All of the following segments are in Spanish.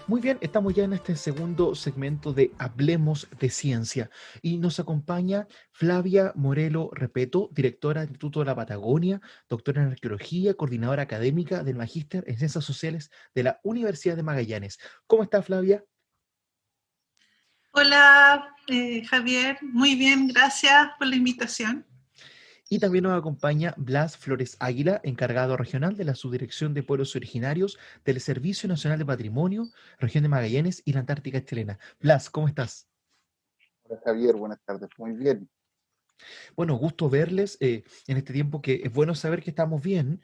Muy bien, estamos ya en este segundo segmento de Hablemos de Ciencia y nos acompaña Flavia Morelo Repeto, directora del Instituto de la Patagonia, doctora en Arqueología, coordinadora académica del Magíster en Ciencias Sociales de la Universidad de Magallanes. ¿Cómo está, Flavia? Hola, Javier. Muy bien, gracias por la invitación. Y también nos acompaña Blas Flores Águila, encargado regional de la Subdirección de Pueblos Originarios del Servicio Nacional de Patrimonio, Región de Magallanes y la Antártica Chilena. Blas, ¿cómo estás? Hola Javier, buenas tardes. Muy bien. Bueno, gusto verles en este tiempo que es bueno saber que estamos bien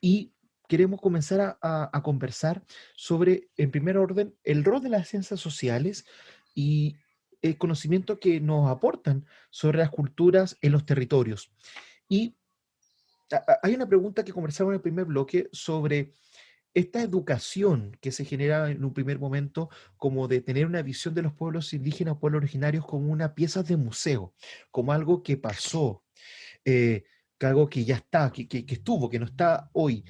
y queremos comenzar a conversar sobre, en primer orden, el rol de las ciencias sociales y el conocimiento que nos aportan sobre las culturas en los territorios. Y hay una pregunta que conversamos en el primer bloque sobre esta educación que se genera en un primer momento como de tener una visión de los pueblos indígenas, pueblos originarios como una pieza de museo, como algo que pasó, que algo que ya está, que estuvo, que no está hoy.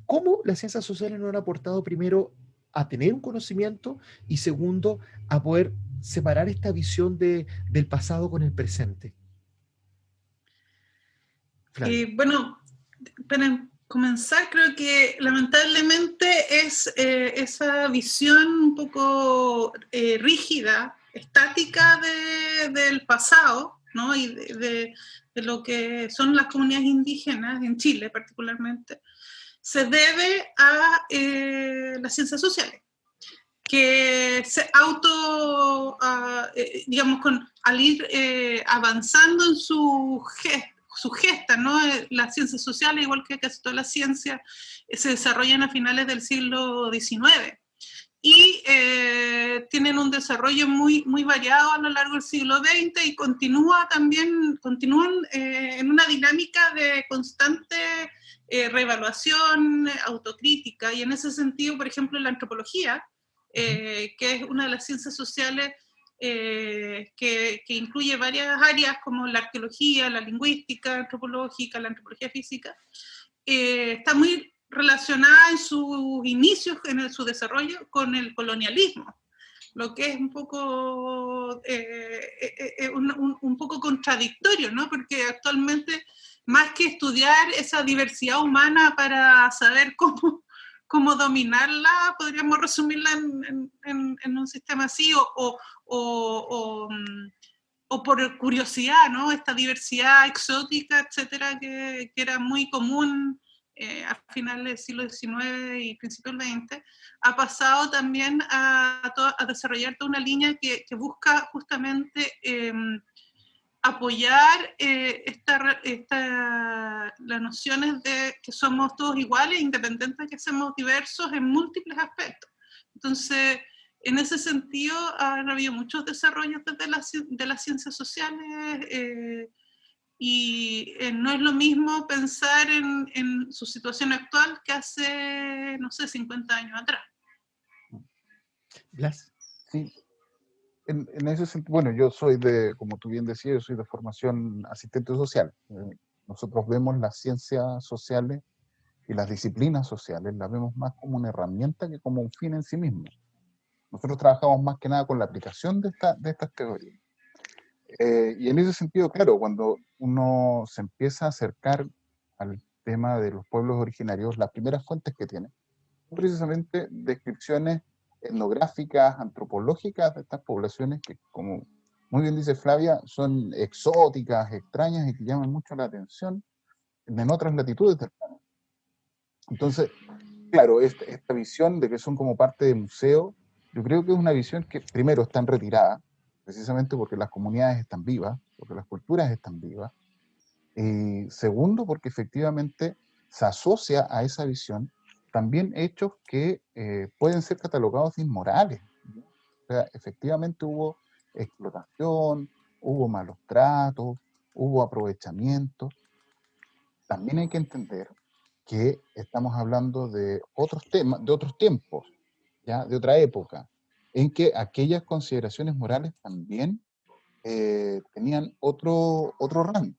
¿Cómo las ciencias sociales nos han aportado primero a tener un conocimiento y segundo a poder separar esta visión del pasado con el presente? Flavia. Bueno, para comenzar, creo que lamentablemente es esa visión un poco rígida, estática del pasado, ¿no? Y de lo que son las comunidades indígenas, en Chile particularmente, se debe a las ciencias sociales, que se digamos, al ir avanzando en su gesta, ¿no? Las ciencias sociales, igual que casi todas las ciencias, se desarrollan a finales del siglo XIX y tienen un desarrollo muy variado a lo largo del siglo XX y continúan en una dinámica de constante reevaluación, autocrítica, y en ese sentido, por ejemplo, la antropología, que es una de las ciencias sociales que incluye varias áreas como la arqueología, la lingüística antropológica, la antropología física, está muy relacionada en sus inicios, su desarrollo, con el colonialismo, lo que es un poco, un poco contradictorio, ¿no? Porque actualmente, más que estudiar esa diversidad humana para saber cómo dominarla, podríamos resumirla en un sistema así, o por curiosidad, ¿no? Esta diversidad exótica, etcétera, que era muy común a finales del siglo XIX y principios del XX, ha pasado también a desarrollar toda una línea que busca justamente apoyar las nociones de que somos todos iguales, independientes de que seamos diversos en múltiples aspectos. Entonces, en ese sentido, han habido muchos desarrollos desde de las ciencias sociales y no es lo mismo pensar en su situación actual que hace, no sé, 50 años atrás. Blas. Sí, en ese sentido, bueno, yo soy como tú bien decías, yo soy de formación asistente social. Nosotros vemos las ciencias sociales y las disciplinas sociales, las vemos más como una herramienta que como un fin en sí mismo. Nosotros trabajamos más que nada con la aplicación de estas teorías. Y en ese sentido, claro, cuando uno se empieza a acercar al tema de los pueblos originarios, las primeras fuentes que tiene son precisamente descripciones etnográficas, antropológicas de estas poblaciones que, como muy bien dice Flavia, son exóticas, extrañas y que llaman mucho la atención en otras latitudes del planeta. Entonces, claro, esta visión de que son como parte de museo, yo creo que es una visión que primero está en retirada, precisamente porque las comunidades están vivas, porque las culturas están vivas, y segundo, porque efectivamente se asocia a esa visión también hechos que pueden ser catalogados de inmorales. O sea, efectivamente hubo explotación, hubo malos tratos, hubo aprovechamiento. También hay que entender que estamos hablando de otros temas, de otros tiempos, ¿ya? De otra época, en que aquellas consideraciones morales también tenían otro rango.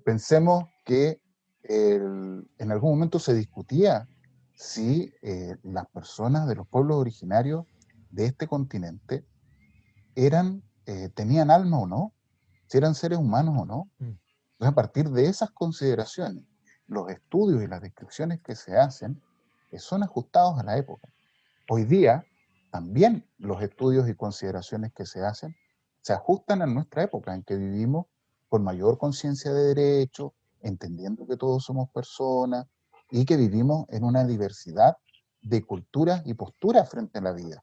Pensemos que en algún momento se discutía si las personas de los pueblos originarios de este continente tenían alma o no, si eran seres humanos o no. Entonces, a partir de esas consideraciones, los estudios y las descripciones que se hacen son ajustados a la época. Hoy día, también los estudios y consideraciones que se hacen se ajustan a nuestra época en que vivimos con mayor conciencia de derecho, entendiendo que todos somos personas y que vivimos en una diversidad de culturas y posturas frente a la vida.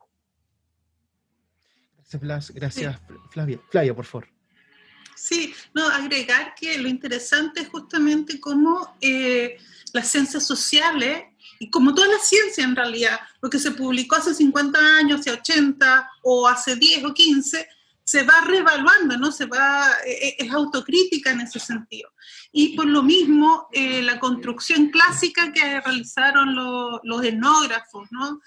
Gracias, Blas. Gracias, Sí. Flavia. Flavia, por favor. Sí, no, agregar que lo interesante es justamente cómo las ciencias sociales, y como toda la ciencia en realidad, lo que se publicó hace 50 años, hace 80, o hace 10 o 15, se va reevaluando, ¿no? Es autocrítica en ese sentido. Y por lo mismo, la construcción clásica que realizaron los etnógrafos, ¿no?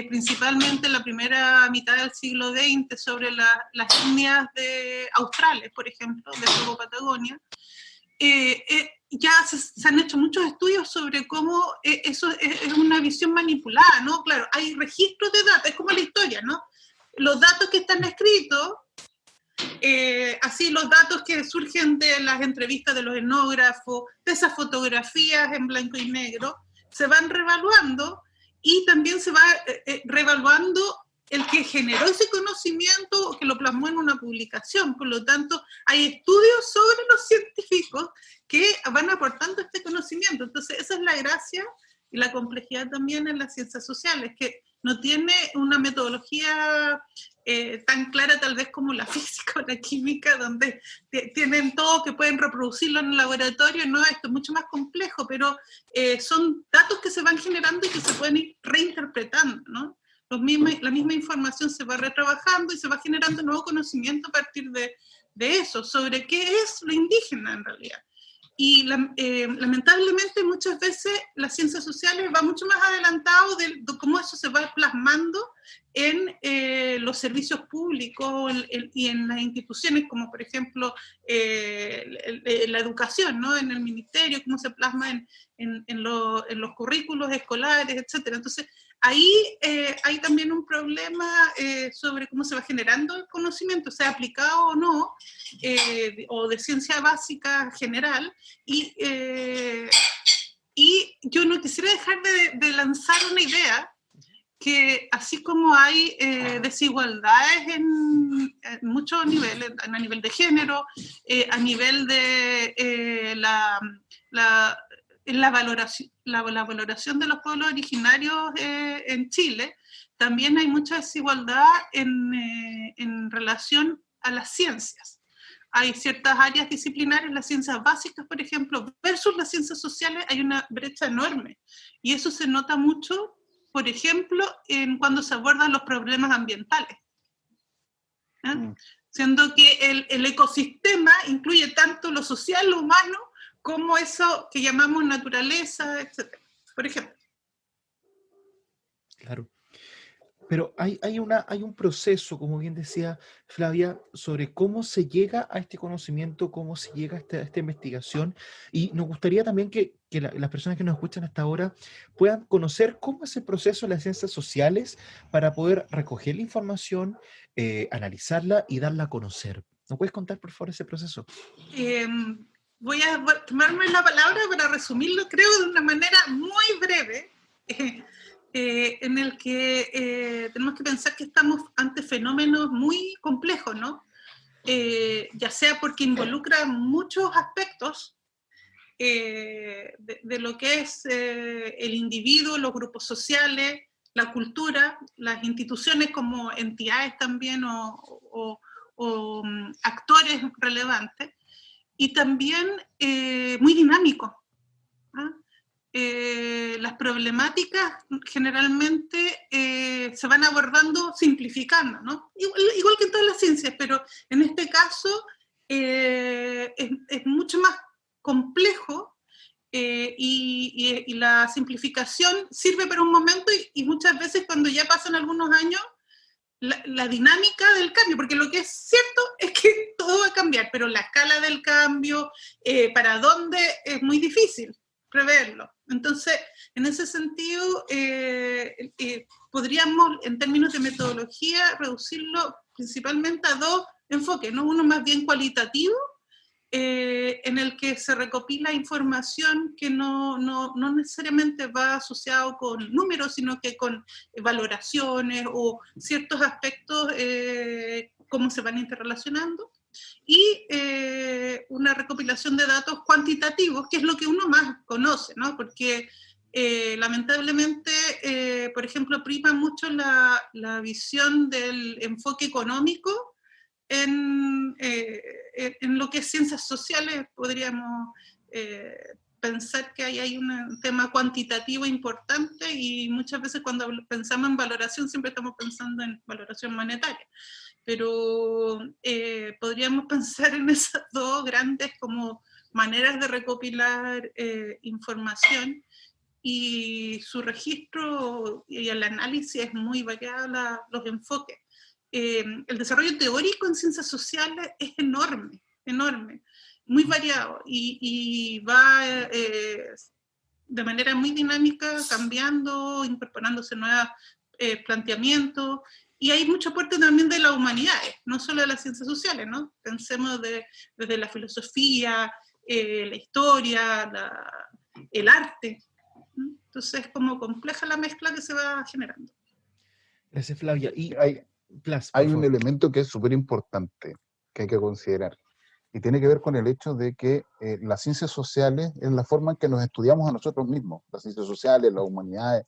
Principalmente en la primera mitad del siglo XX, sobre las etnias australes, por ejemplo, de Nueva Patagonia, ya se han hecho muchos estudios sobre cómo eso es una visión manipulada, ¿no? Claro, hay registros de datos, es como la historia, ¿no? Los datos que están escritos, así los datos que surgen de las entrevistas de los etnógrafos, de esas fotografías en blanco y negro, se van reevaluando y también se va reevaluando el que generó ese conocimiento o que lo plasmó en una publicación. Por lo tanto, hay estudios sobre los científicos que van aportando este conocimiento. Entonces, esa es la gracia y la complejidad también en las ciencias sociales, que no tiene una metodología tan clara tal vez como la física o la química, donde tienen todo que pueden reproducirlo en el laboratorio. No, esto es mucho más complejo, pero son datos que se van generando y que se pueden ir reinterpretando, ¿no? La misma información se va retrabajando y se va generando nuevo conocimiento a partir de eso, sobre qué es lo indígena en realidad. Y lamentablemente muchas veces las ciencias sociales van mucho más adelantado de cómo eso se va plasmando en los servicios públicos y en las instituciones, como por ejemplo la educación, ¿no? En el ministerio, cómo se plasma en los currículos escolares, etc. Entonces, ahí hay también un problema sobre cómo se va generando el conocimiento, sea aplicado o no, o de ciencia básica general, y yo no quisiera dejar de lanzar una idea, que así como hay desigualdades en muchos niveles, a nivel de género, a nivel de la valoración de los pueblos originarios en Chile, también hay mucha desigualdad en relación a las ciencias. Hay ciertas áreas disciplinarias, las ciencias básicas, por ejemplo, versus las ciencias sociales, hay una brecha enorme. Y eso se nota mucho, por ejemplo, cuando se abordan los problemas ambientales. Siendo que el ecosistema incluye tanto lo social, lo humano, como eso que llamamos naturaleza, etc. Por ejemplo. Claro. Pero hay un proceso, como bien decía Flavia, sobre cómo se llega a este conocimiento, cómo se llega a esta investigación, y nos gustaría también que las personas que nos escuchan hasta ahora puedan conocer cómo es el proceso de las ciencias sociales para poder recoger la información, analizarla y darla a conocer. ¿Nos puedes contar, por favor, ese proceso? Voy a tomarme la palabra para resumirlo, creo, de una manera muy breve. En el que tenemos que pensar que estamos ante fenómenos muy complejos, ¿no? Ya sea porque involucran muchos aspectos de lo que es el individuo, los grupos sociales, la cultura, las instituciones como entidades también o actores relevantes, y también muy dinámico. ¿Ah? Las problemáticas generalmente se van abordando simplificando, ¿no? Igual que en todas las ciencias, pero en este caso es mucho más complejo y la simplificación sirve para un momento y muchas veces cuando ya pasan algunos años la dinámica del cambio, porque lo que es cierto es que todo va a cambiar, pero la escala del cambio, para dónde, es muy difícil preverlo. Entonces, en ese sentido, podríamos, en términos de metodología, reducirlo principalmente a dos enfoques, ¿no? Uno más bien cualitativo, en el que se recopila información que no necesariamente va asociado con números, sino que con valoraciones o ciertos aspectos, cómo se van interrelacionando, y una recopilación de datos cuantitativos, que es lo que uno más conoce, ¿no? Porque lamentablemente, por ejemplo, prima mucho la visión del enfoque económico en lo que es ciencias sociales. Podríamos pensar que hay un tema cuantitativo importante, y muchas veces cuando pensamos en valoración siempre estamos pensando en valoración monetaria, pero podríamos pensar en esas dos grandes como maneras de recopilar información, y su registro y el análisis es muy variado, los enfoques. El desarrollo teórico en ciencias sociales es enorme, enorme, muy variado, y va de manera muy dinámica, cambiando, incorporándose nuevos planteamientos, y hay mucho aporte también de las humanidades, no solo de las ciencias sociales, ¿no? Pensemos desde la filosofía, la historia, el arte. Entonces es como compleja la mezcla que se va generando. Gracias, Flavia. Y Hay, Blas, por hay un favor. elemento que es súper importante que hay que considerar, y tiene que ver con el hecho de que las ciencias sociales es la forma en que nos estudiamos a nosotros mismos, las ciencias sociales, las humanidades,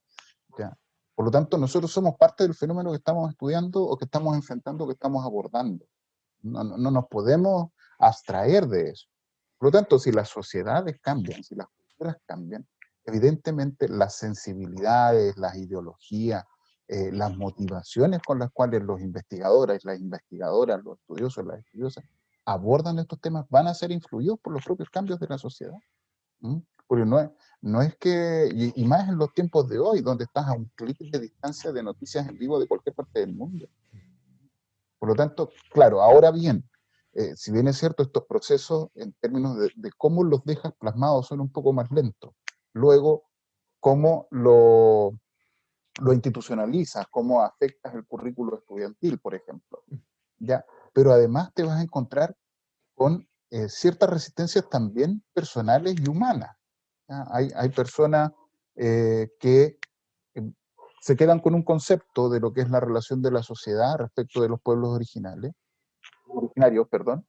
¿ya? Por lo tanto, nosotros somos parte del fenómeno que estamos estudiando o que estamos enfrentando o que estamos abordando. No nos podemos abstraer de eso. Por lo tanto, si las sociedades cambian, si las culturas cambian, evidentemente las sensibilidades, las ideologías, las motivaciones con las cuales los investigadores, las investigadoras, los estudiosos, las estudiosas abordan estos temas van a ser influidos por los propios cambios de la sociedad. ¿Mm? Porque no es que, y más en los tiempos de hoy, donde estás a un clic de distancia de noticias en vivo de cualquier parte del mundo. Por lo tanto, claro, ahora bien, si bien es cierto, estos procesos en términos de cómo los dejas plasmados son un poco más lentos. Luego, cómo lo institucionalizas, cómo afectas el currículo estudiantil, por ejemplo. ¿Ya? Pero además te vas a encontrar con ciertas resistencias también personales y humanas. ¿Ya? Hay personas que se quedan con un concepto de lo que es la relación de la sociedad respecto de los pueblos originarios, perdón,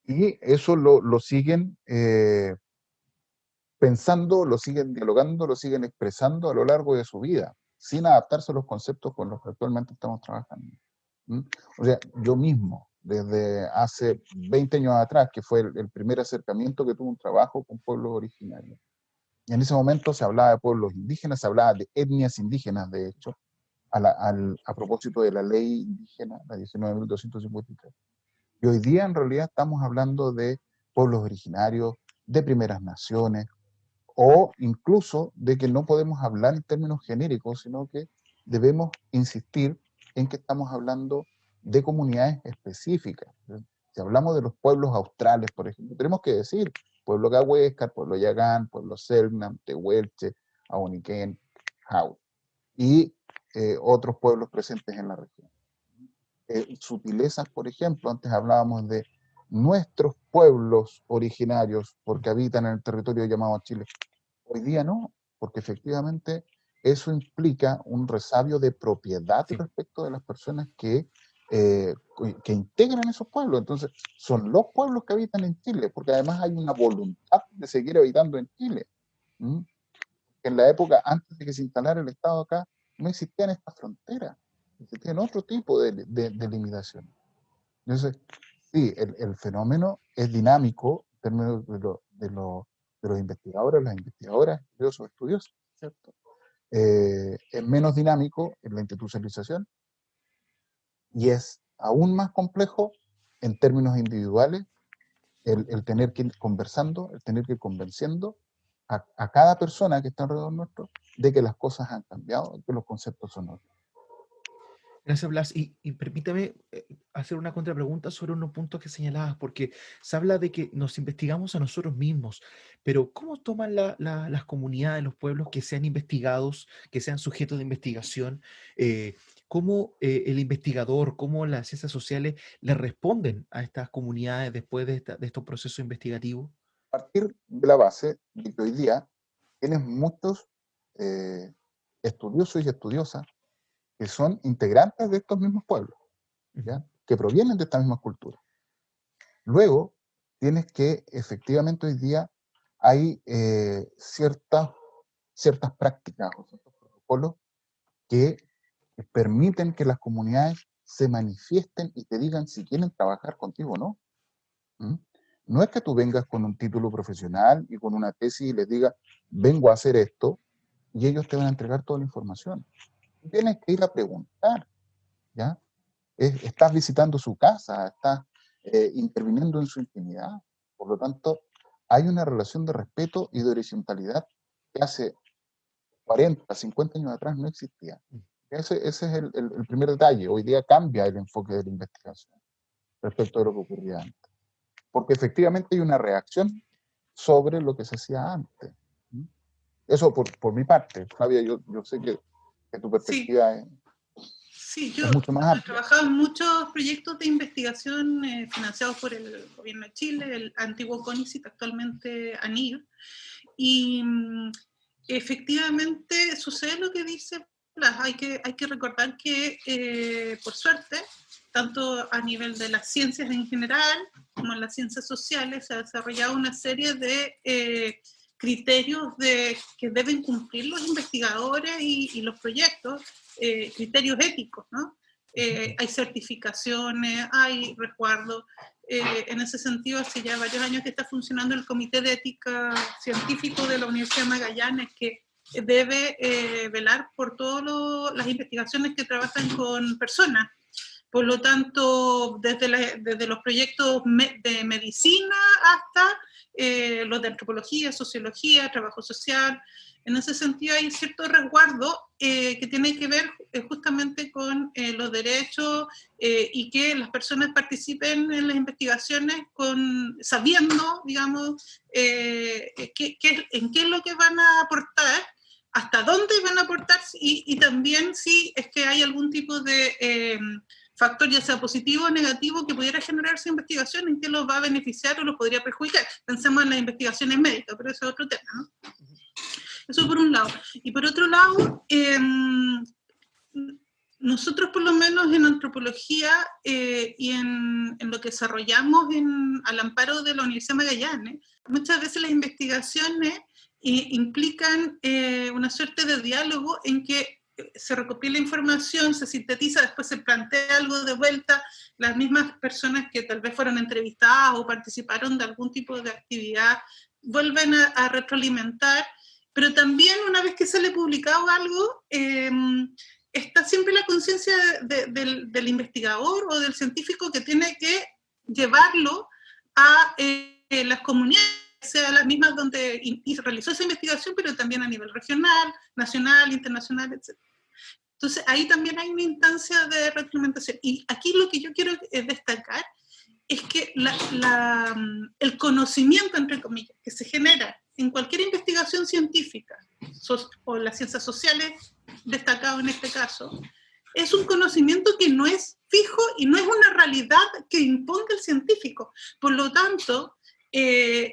y eso lo siguen pensando, lo siguen dialogando, lo siguen expresando a lo largo de su vida, sin adaptarse a los conceptos con los que actualmente estamos trabajando. ¿Mm? O sea, yo mismo, desde hace 20 años atrás, que fue el primer acercamiento que tuve un trabajo con pueblos originarios, y en ese momento se hablaba de pueblos indígenas, se hablaba de etnias indígenas, de hecho, a propósito de la ley indígena, la 19.253. Y hoy día en realidad estamos hablando de pueblos originarios, de primeras naciones, o incluso de que no podemos hablar en términos genéricos, sino que debemos insistir en que estamos hablando de comunidades específicas. Si hablamos de los pueblos australes, por ejemplo, tenemos que decir pueblo Cahuéscar, pueblo Yagán, pueblo Selknam, Tehuelche, Ahoniquén, Jau, y otros pueblos presentes en la región. Sutilezas, por ejemplo, antes hablábamos de nuestros pueblos originarios porque habitan en el territorio llamado Chile. Hoy día no, porque efectivamente eso implica un resabio de propiedad Sí. respecto de las personas que integran esos pueblos. Entonces, son los pueblos que habitan en Chile, porque además hay una voluntad de seguir habitando en Chile. ¿Mm? En la época antes de que se instalara el Estado acá, no existían estas fronteras, existían otro tipo de limitaciones. Entonces, sí, el fenómeno es dinámico en términos de los investigadores, las investigadoras, estudiosos, estudiosos, ¿cierto? Es menos dinámico en la institucionalización y es aún más complejo en términos individuales el tener que ir conversando, el tener que ir convenciendo a cada persona que está alrededor nuestro de que las cosas han cambiado, de que los conceptos son otros. Gracias, Blas. Y permítame hacer una contrapregunta sobre unos puntos que señalabas, porque se habla de que nos investigamos a nosotros mismos, pero ¿cómo toman las comunidades, los pueblos que sean investigados, que sean sujetos de investigación? ¿Cómo el investigador, cómo las ciencias sociales le responden a estas comunidades después de estos procesos investigativos? Partir de la base de que hoy día tienes muchos eh, estudiosos y estudiosas que son integrantes de estos mismos pueblos, ¿ya? Que provienen de esta misma cultura. Luego, tienes que efectivamente hoy día hay ciertas prácticas o ciertos protocolos que permiten que las comunidades se manifiesten y te digan si quieren trabajar contigo o no. ¿Mm? No es que tú vengas con un título profesional y con una tesis y les digas, vengo a hacer esto, y ellos te van a entregar toda la información. Tú tienes que ir a preguntar, ¿ya? Estás visitando su casa, estás interviniendo en su intimidad. Por lo tanto, hay una relación de respeto y de horizontalidad que hace 40, 50 años atrás no existía. Ese es el primer detalle. Hoy día cambia el enfoque de la investigación respecto a lo que ocurría antes. Porque efectivamente hay una reacción sobre lo que se hacía antes. Eso por mi parte. Flavia, yo sé que tu perspectiva Sí, es mucho más he amplia. trabajado en muchos proyectos de investigación financiados por el gobierno de Chile, el antiguo CONICYT, actualmente ANID, y efectivamente sucede lo que dice Blas. Hay que recordar que, por suerte, tanto a nivel de las ciencias en general como en las ciencias sociales, se ha desarrollado una serie de criterios que deben cumplir los investigadores y los proyectos, criterios éticos, ¿no? Hay certificaciones, hay resguardo. En ese sentido, hace ya varios años que está funcionando el Comité de Ética Científico de la Universidad de Magallanes, que debe velar por todas las investigaciones que trabajan con personas. Por lo tanto, desde los proyectos de medicina hasta los de antropología, sociología, trabajo social. En ese sentido hay cierto resguardo que tiene que ver justamente con los derechos y que las personas participen en las investigaciones sabiendo, digamos, en qué es lo que van a aportar, hasta dónde van a aportar y también si es que hay algún tipo de factor, ya sea positivo o negativo, que pudiera generarse investigación, en qué los va a beneficiar o los podría perjudicar. Pensemos en las investigaciones médicas, pero eso es otro tema, ¿no? Eso por un lado. Y por otro lado, nosotros por lo menos en antropología y en lo que desarrollamos al amparo de la Universidad de Magallanes, muchas veces las investigaciones implican una suerte de diálogo en que se recopila información, se sintetiza, después se plantea algo de vuelta, las mismas personas que tal vez fueron entrevistadas o participaron de algún tipo de actividad vuelven a retroalimentar, pero también una vez que sale publicado algo, está siempre la conciencia del investigador o del científico que tiene que llevarlo a las comunidades, sea las mismas donde realizó esa investigación, pero también a nivel regional, nacional, internacional, etc. Entonces, ahí también hay una instancia de retroalimentación. Y aquí lo que yo quiero destacar es que el conocimiento, entre comillas, que se genera en cualquier investigación científica, o las ciencias sociales, destacado en este caso, es un conocimiento que no es fijo y no es una realidad que imponga el científico. Por lo tanto,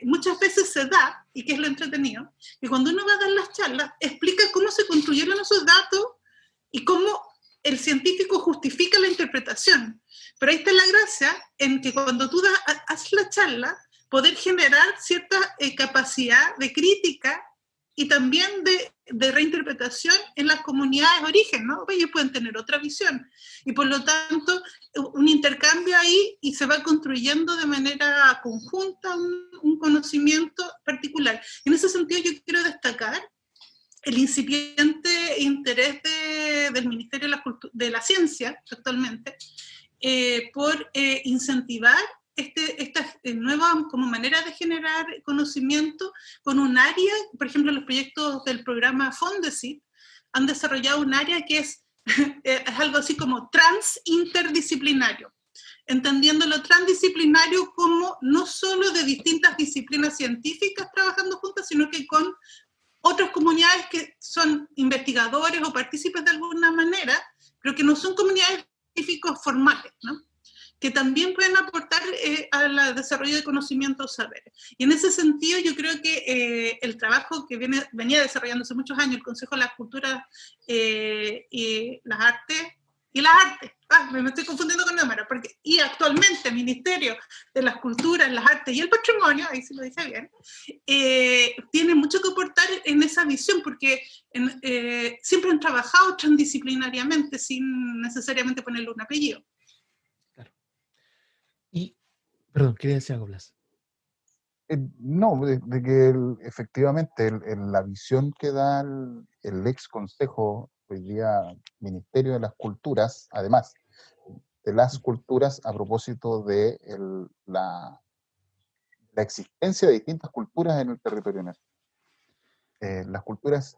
muchas veces se da, y que es lo entretenido, que cuando uno va a dar las charlas, explica cómo se construyeron esos datos y cómo el científico justifica la interpretación. Pero ahí está la gracia en que cuando tú haces la charla, poder generar cierta capacidad de crítica y también de reinterpretación en las comunidades de origen, ¿no? Ellos pueden tener otra visión. Y por lo tanto, un intercambio ahí y se va construyendo de manera conjunta un conocimiento particular. En ese sentido yo quiero destacar el incipiente interés del Ministerio de la Ciencia actualmente por incentivar esta nueva como manera de generar conocimiento con un área. Por ejemplo, los proyectos del programa Fondesit han desarrollado un área que es es algo así como transinterdisciplinario, entendiendo lo transdisciplinario como no solo de distintas disciplinas científicas trabajando juntas, sino que con otras comunidades que son investigadores o partícipes de alguna manera, pero que no son comunidades científicas formales, ¿no? Que también pueden aportar al desarrollo de conocimientos saberes. Y en ese sentido yo creo que el trabajo que venía desarrollando hace muchos años el Consejo de las Culturas y las Artes, me estoy confundiendo con números, y actualmente el Ministerio de las Culturas, las Artes y el Patrimonio, ahí sí lo dije bien, tiene mucho que aportar en esa visión, porque siempre han trabajado transdisciplinariamente sin necesariamente ponerle un apellido. Y, perdón, quería decir algo, Blas. No, de que efectivamente la visión que da el ex consejo, hoy día Ministerio de las Culturas, además de las culturas, a propósito de la existencia de distintas culturas en el territorio nacional. Las culturas,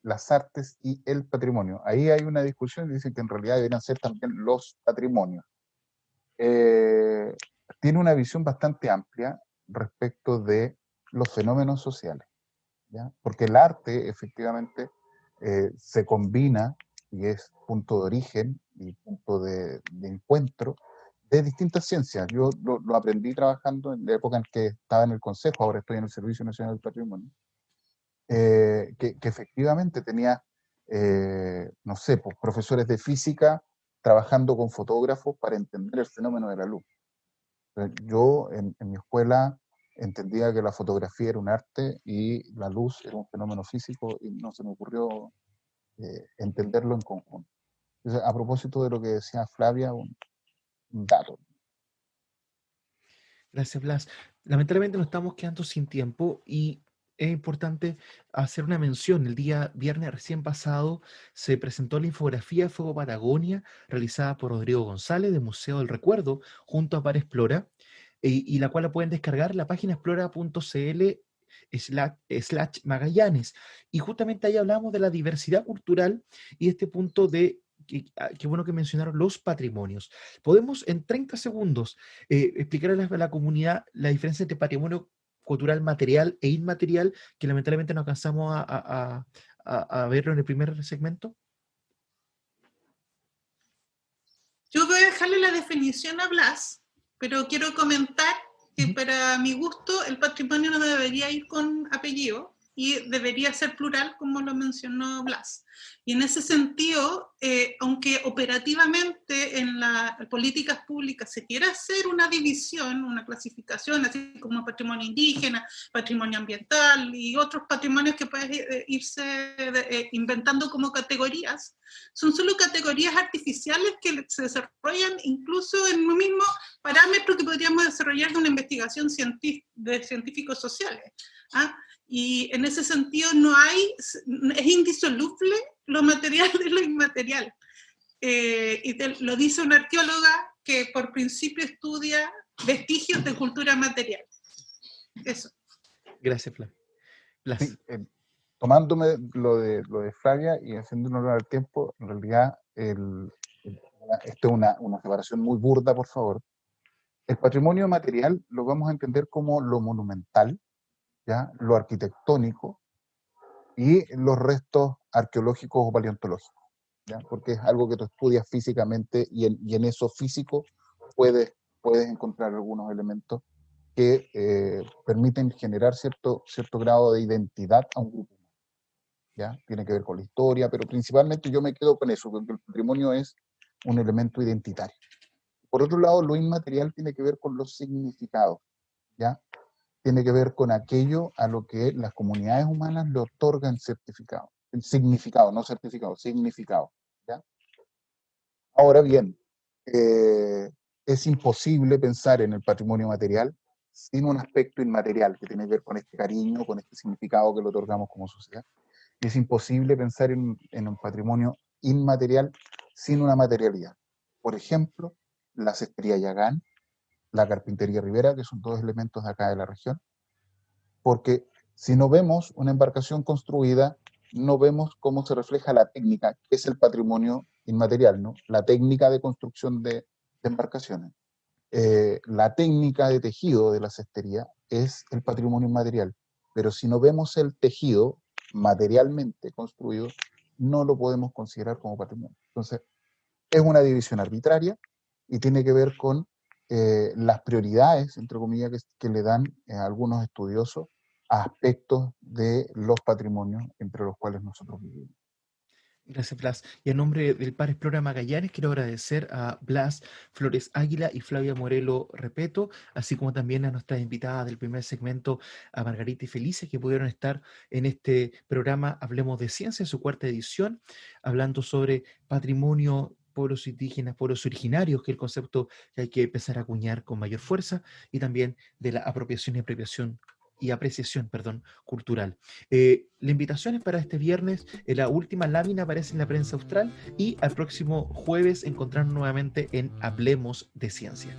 las artes y el patrimonio. Ahí hay una discusión y dicen que en realidad deberían ser también los patrimonios. Tiene una visión bastante amplia respecto de los fenómenos sociales, ¿ya? Porque el arte efectivamente se combina y es punto de origen y punto de encuentro de distintas ciencias. Yo lo aprendí trabajando en la época en que estaba en el Consejo, ahora estoy en el Servicio Nacional del Patrimonio, que efectivamente tenía, no sé, pues, profesores de física trabajando con fotógrafos para entender el fenómeno de la luz. Yo en mi escuela entendía que la fotografía era un arte y la luz era un fenómeno físico y no se me ocurrió entenderlo en conjunto. Entonces, a propósito de lo que decía Flavia, un dato. Gracias, Blas. Lamentablemente nos estamos quedando sin tiempo y es importante hacer una mención. El día viernes recién pasado se presentó la infografía Fuego Patagonia, realizada por Rodrigo González de Museo del Recuerdo, junto a Par Explora, y la cual la pueden descargar en la página explora.cl// Magallanes. Y justamente ahí hablamos de la diversidad cultural y este punto de, qué bueno que mencionaron los patrimonios. Podemos en 30 segundos explicar a la comunidad la diferencia entre patrimonio cultural material e inmaterial, que lamentablemente no alcanzamos a verlo en el primer segmento. Yo voy a dejarle la definición a Blas, pero quiero comentar que para mi gusto el patrimonio no debería ir con apellido y debería ser plural, como lo mencionó Blas. Y en ese sentido, aunque operativamente en las políticas públicas se quiera hacer una división, una clasificación, así como patrimonio indígena, patrimonio ambiental y otros patrimonios que pueden irse inventando como categorías, son solo categorías artificiales que se desarrollan incluso en un mismo parámetro que podríamos desarrollar de una investigación de científicos sociales. ¿Ah? Y en ese sentido es indisoluble lo material de lo inmaterial. Lo dice una arqueóloga que por principio estudia vestigios de cultura material. Eso. Gracias, Flavia. Sí, tomándome lo de Flavia y haciéndolo al tiempo, en realidad esto es una separación muy burda, por favor. El patrimonio material lo vamos a entender como lo monumental, ¿ya? Lo arquitectónico y los restos arqueológicos o paleontológicos, ¿ya? Porque es algo que tú estudias físicamente y en eso físico puedes encontrar algunos elementos que permiten generar cierto grado de identidad a un grupo. ¿Ya? Tiene que ver con la historia, pero principalmente yo me quedo con eso, porque el patrimonio es un elemento identitario. Por otro lado, lo inmaterial tiene que ver con los significados, ¿ya? Tiene que ver con aquello a lo que las comunidades humanas le otorgan certificado. El significado, no certificado, significado, ¿ya? Ahora bien, es imposible pensar en el patrimonio material sin un aspecto inmaterial que tiene que ver con este cariño, con este significado que le otorgamos como sociedad. Y es imposible pensar en un patrimonio inmaterial sin una materialidad. Por ejemplo, la cestería Yagán, la carpintería Rivera, que son dos elementos de acá de la región, porque si no vemos una embarcación construida, no vemos cómo se refleja la técnica, que es el patrimonio inmaterial, ¿no? La técnica de construcción de embarcaciones. La técnica de tejido de la cestería es el patrimonio inmaterial, pero si no vemos el tejido materialmente construido, no lo podemos considerar como patrimonio. Entonces, es una división arbitraria y tiene que ver con las prioridades, entre comillas, que le dan algunos estudiosos a aspectos de los patrimonios entre los cuales nosotros vivimos. Gracias, Blas. Y en nombre del Par Explora Magallanes, quiero agradecer a Blas Flores Águila y Flavia Morelo Repeto, así como también a nuestras invitadas del primer segmento, a Margarita y Felicia, que pudieron estar en este programa Hablemos de Ciencia, su cuarta edición, hablando sobre patrimonio, pueblos indígenas, pueblos originarios, que es el concepto que hay que empezar a acuñar con mayor fuerza, y también de la apropiación y apreciación, perdón, cultural. La invitación es para este viernes, la última lámina aparece en la prensa austral y al próximo jueves encontrarnos nuevamente en Hablemos de Ciencia.